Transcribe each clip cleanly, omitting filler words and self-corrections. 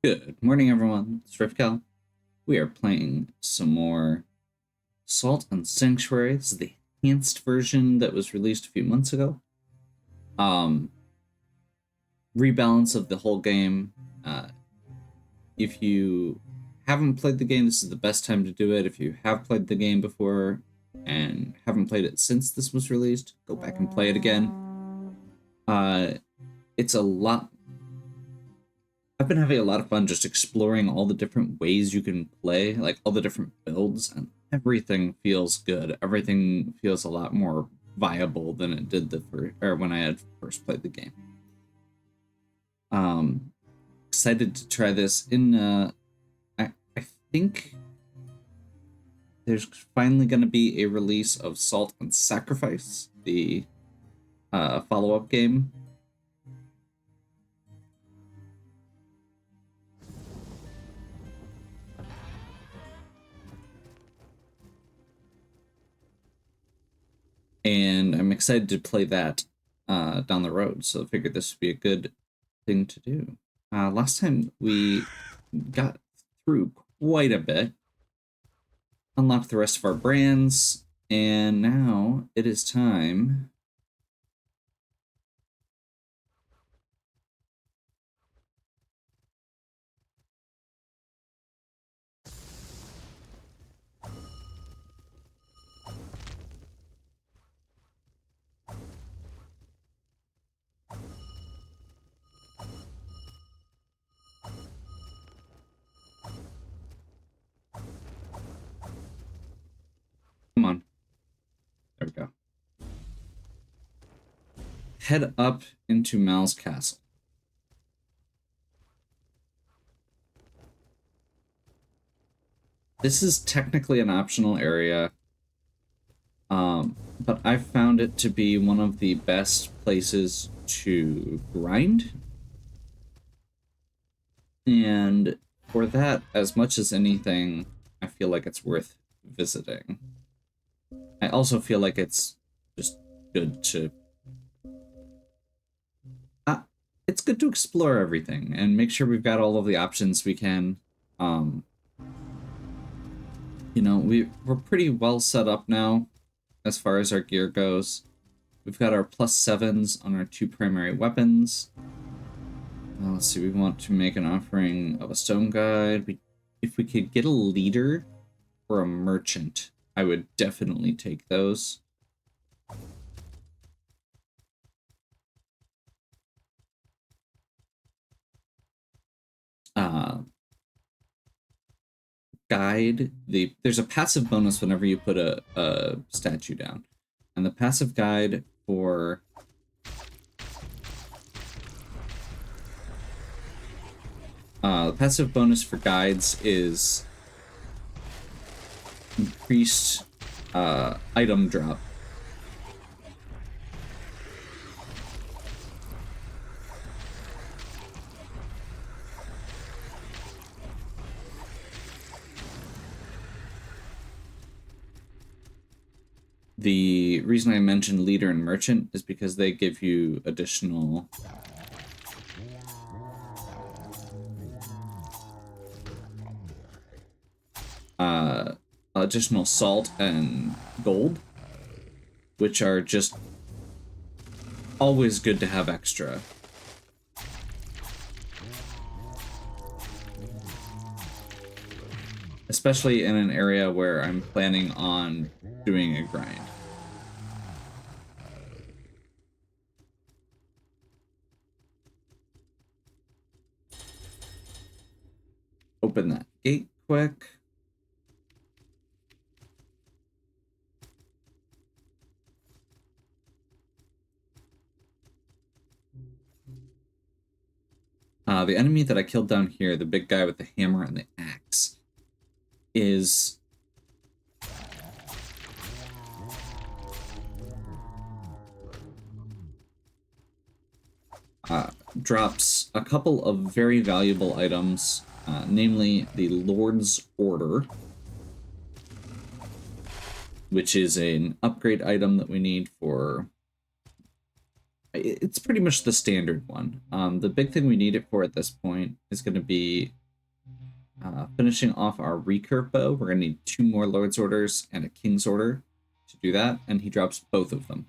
Good morning, everyone. It's prequel. We are playing some more Salt and Sanctuary. This is the enhanced version that was released a few months ago. Rebalance of the whole game. If you haven't played the game, this is the best time to do it. If you have played the game before and haven't played it since this was released, go back and play it again. It's a lot. I've been having a lot of fun just exploring all the different ways you can play, like all the different builds, and everything feels good. Everything feels a lot more viable than it did when I had first played the game. Excited to try this in. I think there's finally going to be a release of Salt and Sacrifice, the follow-up game. And I'm excited to play that down the road, so I figured this would be a good thing to do. Last time we got through quite a bit, unlocked the rest of our brands, and now it is time come on. There we go. Head up into Mal's castle. This is technically an optional area, but I've found it to be one of the best places to grind. And for that, as much as anything, I feel like it's worth visiting. I also feel like it's just good to... it's good to explore everything and make sure we've got all of the options we can. You know, we're pretty well set up now as far as our gear goes. We've got our +7s on our 2 primary weapons. Let's see, we want to make an offering of a stone guide. If we could get a leader or a merchant, I would definitely take those. Guide, there's a passive bonus whenever you put a statue down. And the passive guide for the passive bonus for guides is increased item drop. The reason I mentioned leader and merchant is because they give you additional additional salt and gold, which are just always good to have extra. Especially in an area where I'm planning on doing a grind. Open that gate quick. The enemy that I killed down here, the big guy with the hammer and the axe, is drops a couple of very valuable items, namely the Lord's Order, which is an upgrade item that we need for It's pretty much the standard one. The big thing we need it for at this point is going to be finishing off our recurve bow. We're going to need 2 more Lord's Orders and a King's Order to do that, and he drops both of them.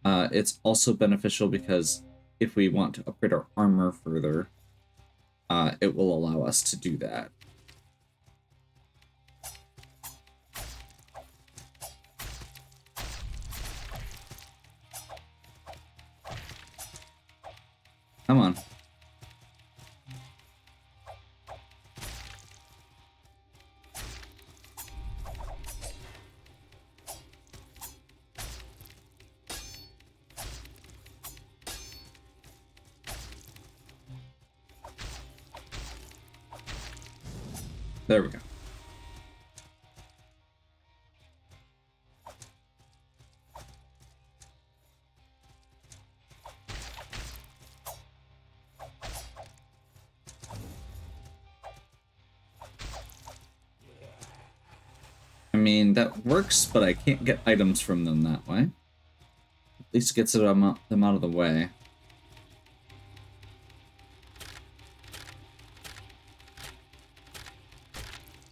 It's also beneficial because if we want to upgrade our armor further, it will allow us to do that. Come on. There we go. I mean, that works, but I can't get items from them that way. At least gets them out of the way.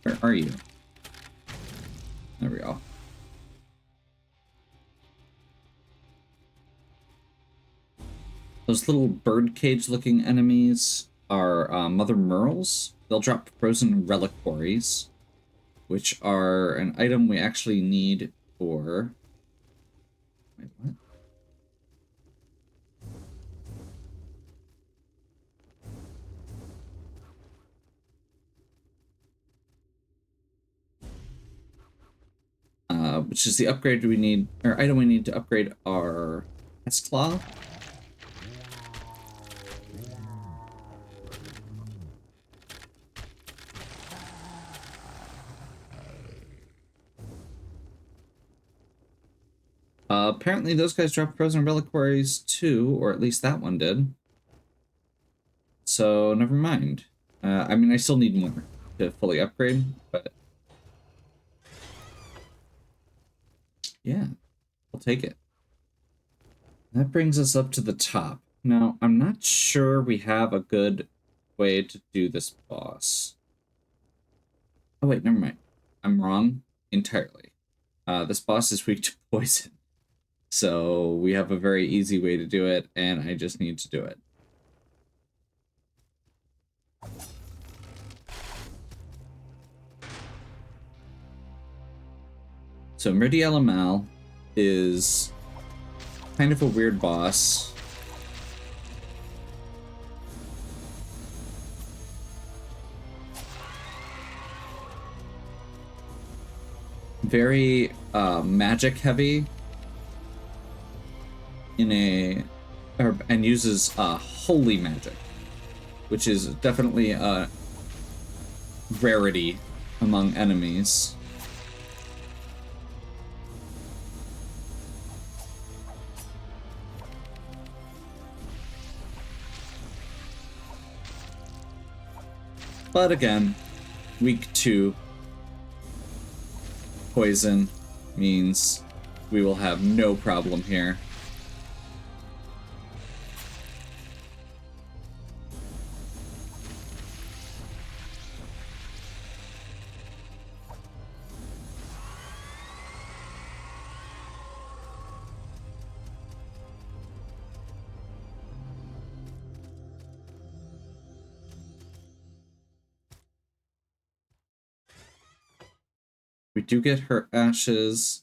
Where are you? There we go. Those little birdcage looking enemies are Mother Merles. They'll drop frozen reliquaries, which are an item we actually need for... Wait, what? Which is the upgrade we need, or item we need to upgrade our S-Claw. Apparently those guys drop frozen reliquaries too, or at least that one did. So never mind. I mean, I still need more to fully upgrade, but yeah, we'll take it. That brings us up to the top. Now, I'm not sure we have a good way to do this boss. Oh wait, never mind. I'm wrong entirely. This boss is weak to poison. So we have a very easy way to do it, and I just need to do it. So Meridiel Amal is kind of a weird boss. Very magic heavy and uses holy magic, which is definitely a rarity among enemies. But again, weak to poison means we will have no problem here. We do get her ashes,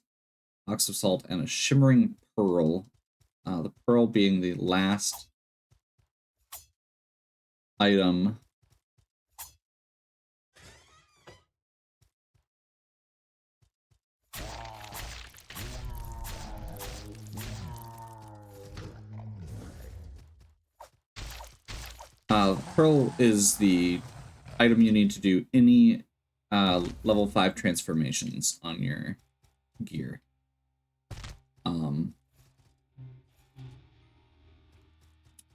box of salt, and a shimmering pearl. The pearl being the last item. Pearl is the item you need to do any level 5 transformations on your gear.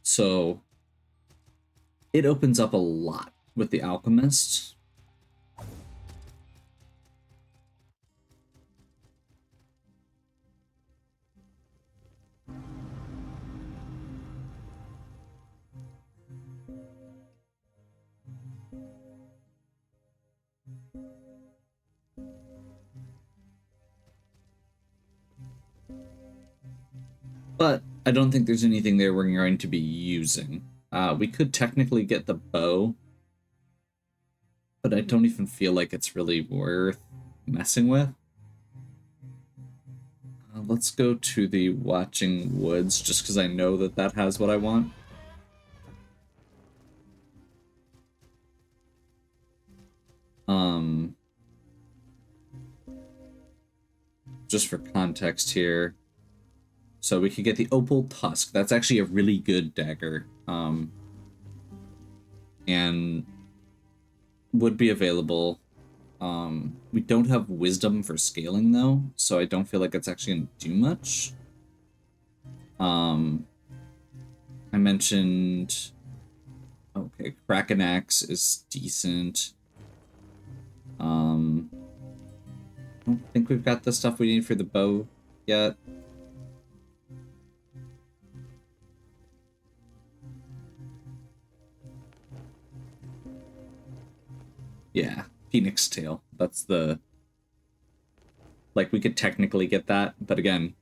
So it opens up a lot with the alchemist. But I don't think there's anything there we're going to be using. We could technically get the bow, but I don't even feel like it's really worth messing with. Let's go to the Watching Woods, just because I know that that has what I want. Just for context here. So we could get the Opal Tusk. That's actually a really good dagger. And would be available. We don't have Wisdom for scaling, though, so I don't feel like it's actually going to do much. I mentioned... Okay, Kraken Axe is decent. I don't think we've got the stuff we need for the bow yet. Yeah, Phoenix Tail. That's the... Like, we could technically get that, but again,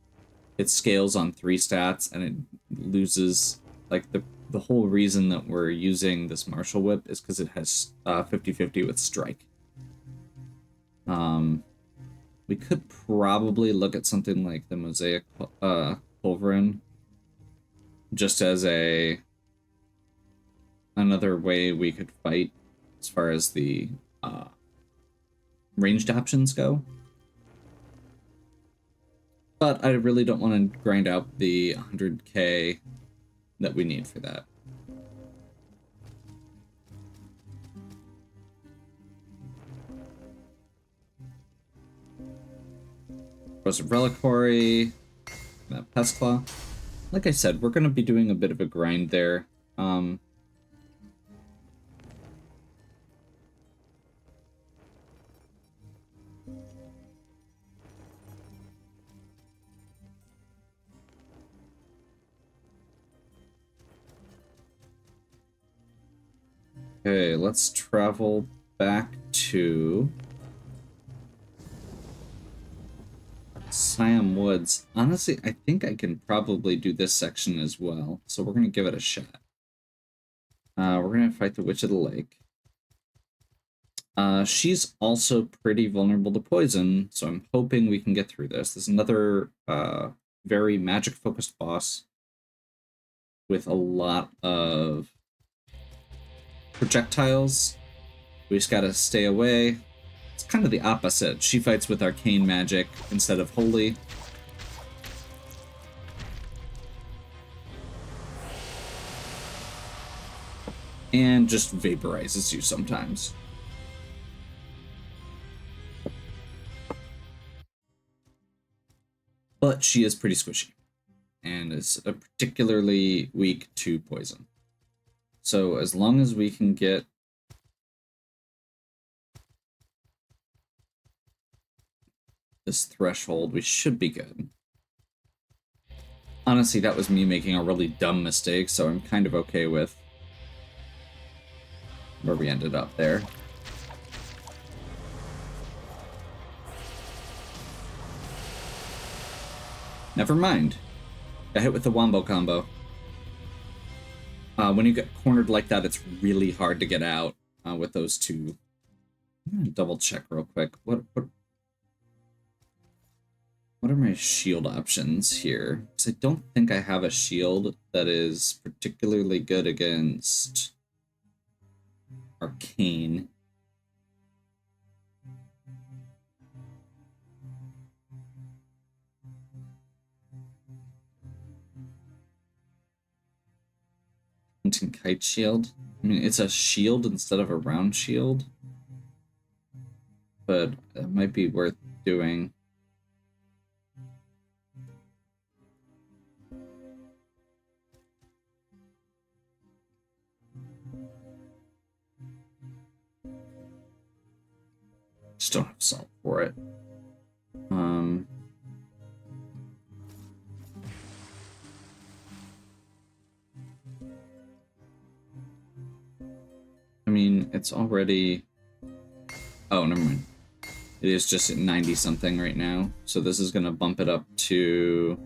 it scales on 3 stats, and it loses... Like, the whole reason that we're using this Martial Whip is because it has 50-50 with Strike. We could probably look at something like the Mosaic Culverin, just as another way we could fight as far as the ranged options go. But I really don't want to grind out the 100k that we need for that. Corrosive Reliquary, that Pest Claw. Like I said, we're going to be doing a bit of a grind there. Okay, let's travel back to Siam Woods. Honestly, I think I can probably do this section as well, so we're going to give it a shot. We're going to fight the Witch of the Lake. She's also pretty vulnerable to poison, so I'm hoping we can get through this. There's another very magic-focused boss with a lot of projectiles. We just gotta stay away. It's kind of the opposite. She fights with arcane magic instead of holy. And just vaporizes you sometimes. But she is pretty squishy and is particularly weak to poison. So as long as we can get this threshold, we should be good. Honestly, that was me making a really dumb mistake, so I'm kind of okay with where we ended up there. Never mind. Got hit with the Wombo combo. When you get cornered like that, it's really hard to get out with those two. I'm gonna double check real quick. What are my shield options here? Because I don't think I have a shield that is particularly good against Arcane. Kite shield. I mean, it's a shield instead of a round shield, but it might be worth doing. Just don't have salt for it. I mean, it's already... Oh, never mind. It is just at 90-something right now, so this is going to bump it up to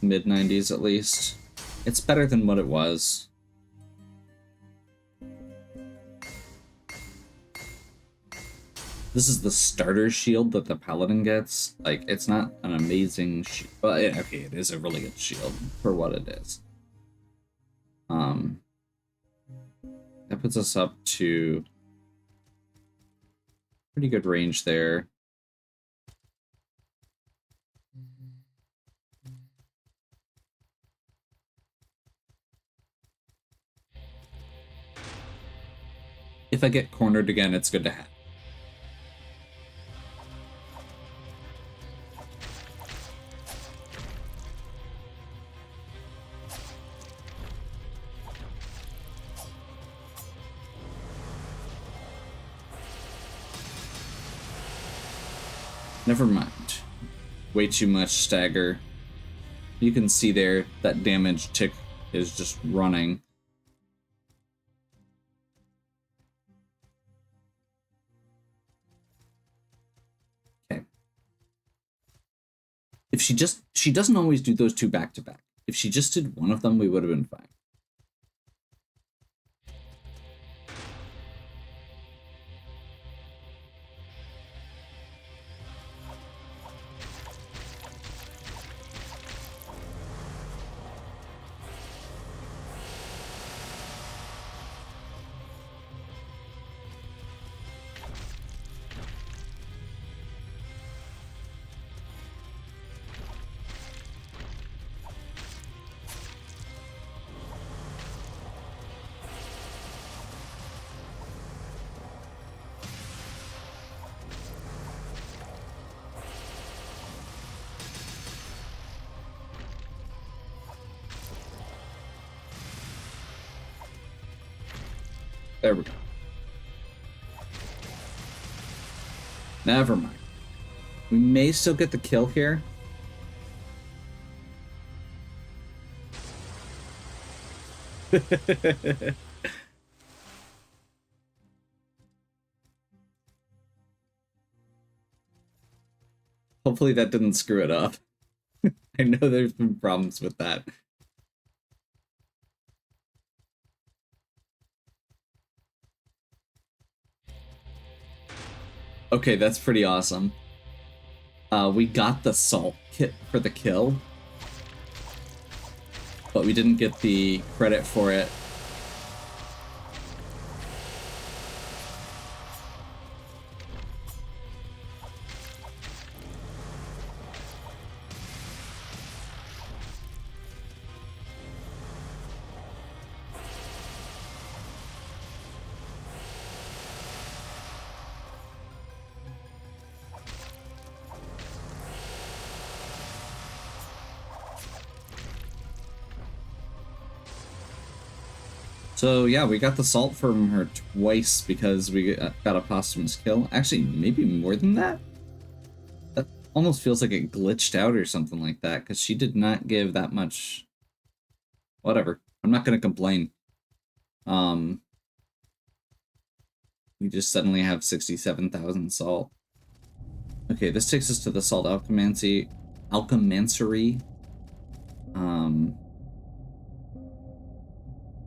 mid-90s at least. It's better than what it was. This is the starter shield that the Paladin gets. Like, it's not an amazing shield. Well, okay, it is a really good shield for what it is. That puts us up to pretty good range there. If I get cornered again, it's good to have. Never mind. Way too much stagger. You can see there that damage tick is just running. Okay. If she doesn't always do those two back to back. If she just did one of them, we would have been fine. There we go. Never mind. We may still get the kill here. Hopefully that didn't screw it up. I know there's been problems with that. Okay, that's pretty awesome. We got the salt kit for the kill, but we didn't get the credit for it. So yeah, we got the salt from her twice because we got a posthumous kill. Actually, maybe more than that? That almost feels like it glitched out or something like that, because she did not give that much. Whatever. I'm not going to complain. We just suddenly have 67,000 salt. Okay, this takes us to the salt alchemy.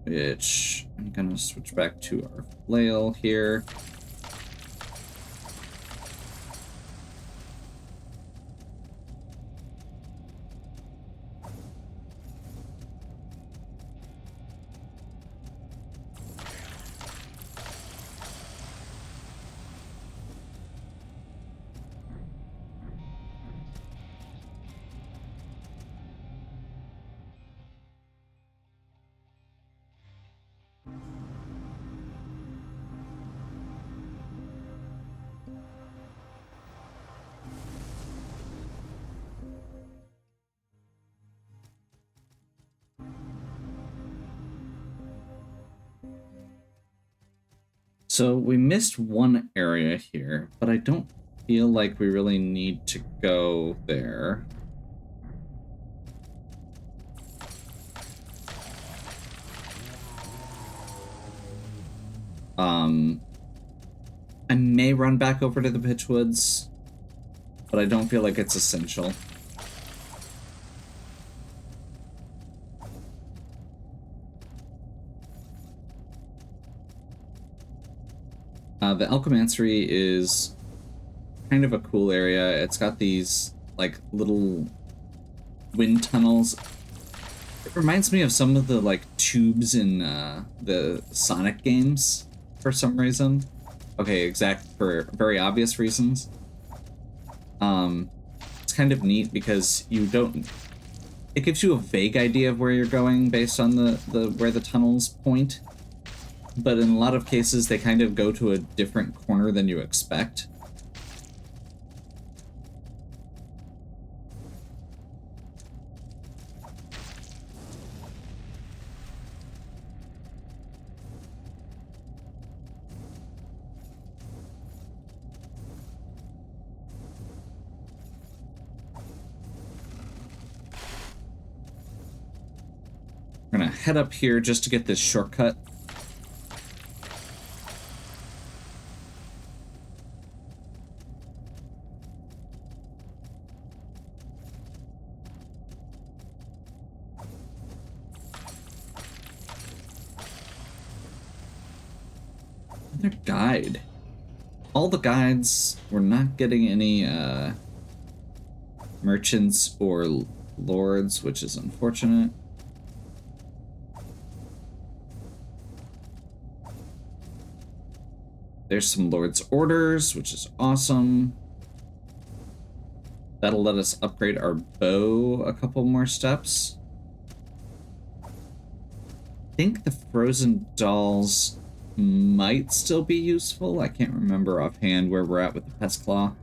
Which I'm gonna switch back to our flail here. So we missed one area here, but I don't feel like we really need to go there. I may run back over to the Pitchwoods, but I don't feel like it's essential. The Alchemansary is kind of a cool area. It's got these like little wind tunnels. It reminds me of some of the like tubes in the Sonic games for some reason. Okay, for very obvious reasons. It's kind of neat because it gives you a vague idea of where you're going based on where the tunnels point. But in a lot of cases, they kind of go to a different corner than you expect. We're gonna head up here just to get this shortcut. Another guide. All the guides, we're not getting any merchants or lords, which is unfortunate. There's some lord's orders, which is awesome. That'll let us upgrade our bow a couple more steps. I think the frozen dolls might still be useful. I can't remember offhand where we're at with the pest claw.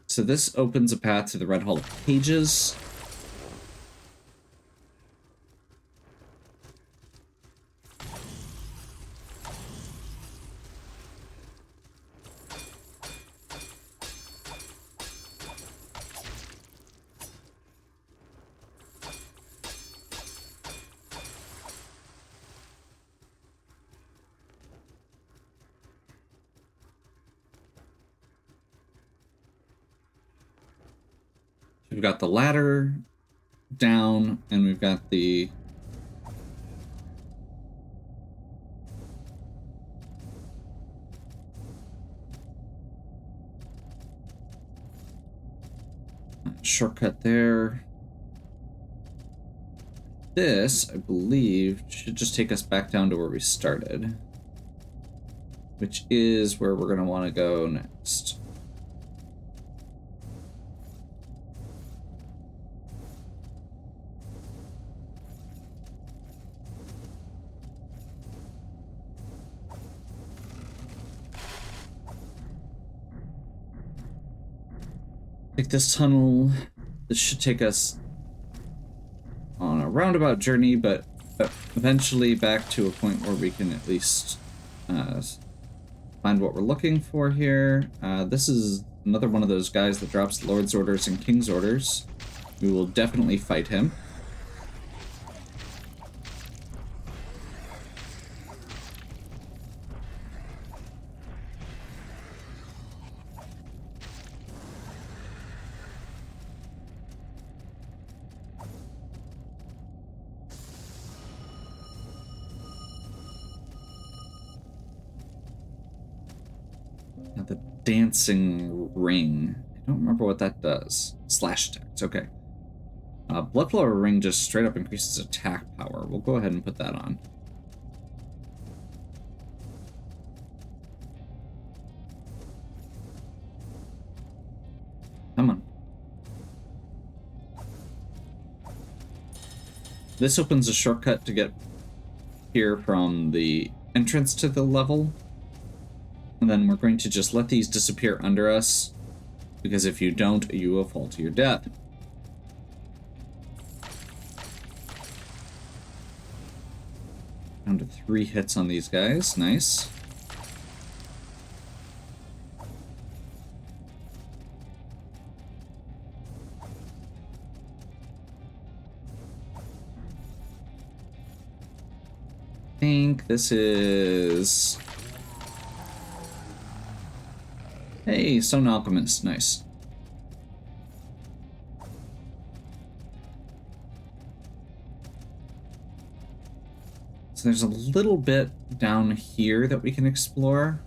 So this opens a path to the Red Hall of Pages. We've got the ladder down, and we've got the shortcut there. This, I believe, should just take us back down to where we started, which is where we're going to want to go next. Take this tunnel. This should take us on a roundabout journey, but eventually back to a point where we can at least find what we're looking for here. This is another one of those guys that drops Lord's Orders and King's Orders. We will definitely fight him. The dancing ring. I don't remember what that does. Slash attacks, okay. Bloodflower ring just straight up increases attack power. We'll go ahead and put that on. Come on. This opens a shortcut to get here from the entrance to the level. And then we're going to just let these disappear under us, because if you don't, you will fall to your death. Down to 3 hits on these guys. Nice. I think this is... Hey, Stone Alchemist, nice. So there's a little bit down here that we can explore.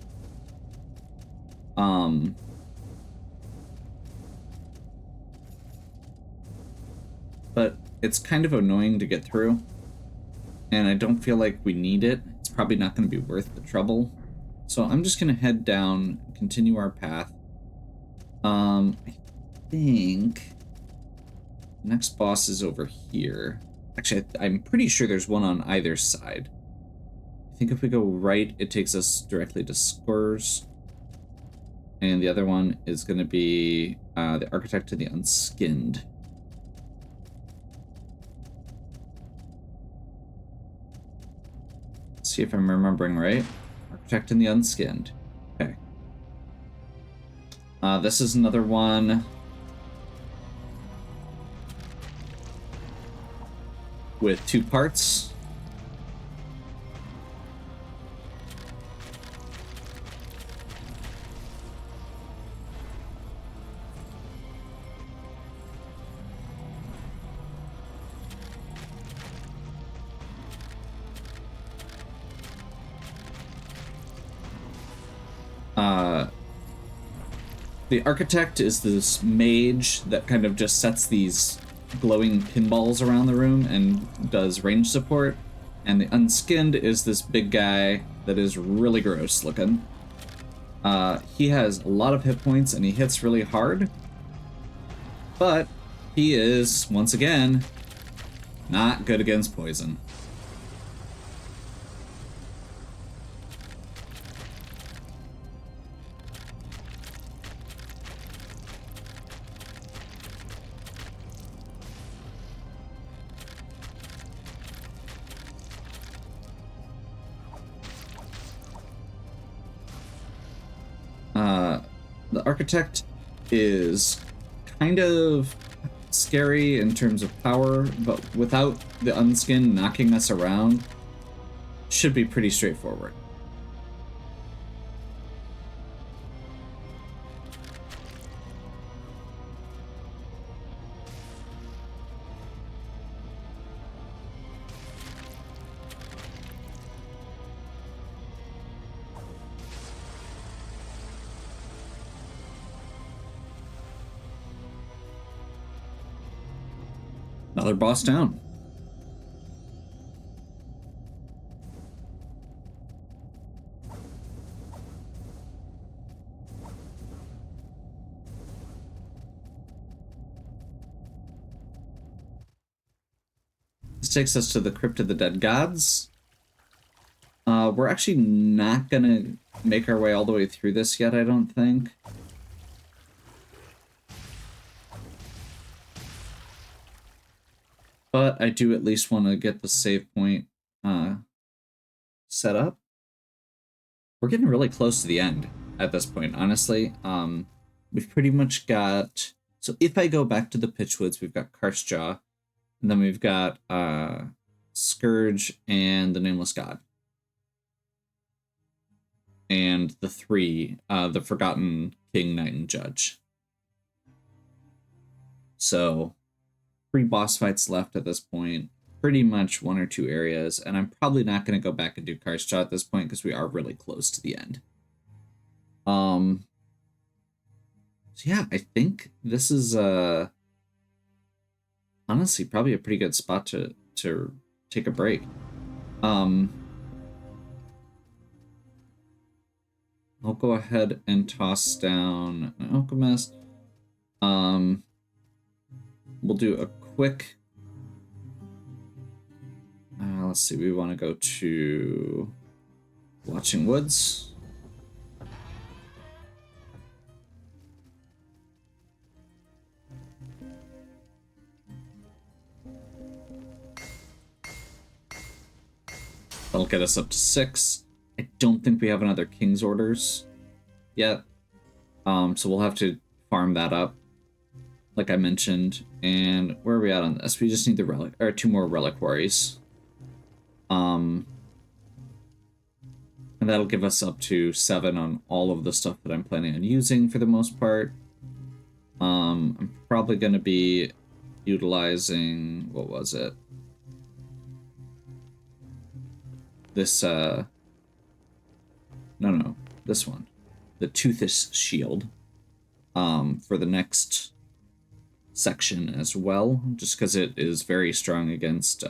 But it's kind of annoying to get through. And I don't feel like we need it. It's probably not going to be worth the trouble. So I'm just going to head down, continue our path. I think the next boss is over here. Actually, I'm pretty sure there's one on either side. I think if we go right, it takes us directly to Skurs. And the other one is going to be the Architect to the Unskinned. Let's see if I'm remembering right. Architect and the Unskinned. Okay. This is another one with 2 parts. The Architect is this mage that kind of just sets these glowing pinballs around the room and does range support. And the Unskinned is this big guy that is really gross looking. He has a lot of hit points and he hits really hard. But he is, once again, not good against poison. The Architect is kind of scary in terms of power, but without the Unskinned knocking us around, should be pretty straightforward. Another boss down. This takes us to the Crypt of the Dead Gods. We're actually not gonna make our way all the way through this yet, I don't think. But I do at least want to get the save point set up. We're getting really close to the end at this point, honestly. We've pretty much got... So if I go back to the Pitchwoods, we've got Karstjaw, and then we've got Scourge and the Nameless God. And the 3, the Forgotten King, Knight, and Judge. So... 3 boss fights left at this point, pretty much 1 or 2 areas, and I'm probably not going to go back and do Karstjaw at this point because we are really close to the end. So yeah, I think this is honestly probably a pretty good spot to take a break. I'll go ahead and toss down an Alchemist. We'll do a quick... let's see, we want to go to Watching Woods. That'll get us up to 6. I don't think we have another King's Orders yet, so we'll have to farm that up, like I mentioned. And where are we at on this? We just need the relic, or 2 more reliquaries. And that'll give us up to 7 on all of the stuff that I'm planning on using for the most part. I'm probably going to be utilizing, what was it? this, no, this one. The Toothus Shield, for the next section as well, just because it is very strong against,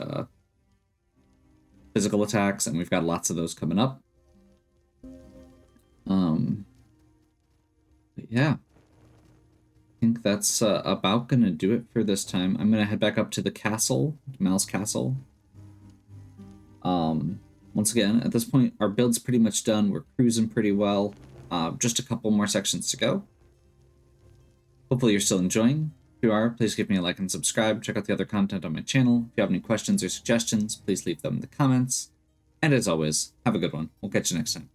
physical attacks, and we've got lots of those coming up. But yeah. I think that's about gonna do it for this time. I'm gonna head back up to the castle, Mal's castle. Once again, at this point, our build's pretty much done. We're cruising pretty well. Just a couple more sections to go. Hopefully you're still enjoying. If you are, please give me a like and subscribe. Check out the other content on my channel. If you have any questions or suggestions, please leave them in the comments. And as always, have a good one. We'll catch you next time.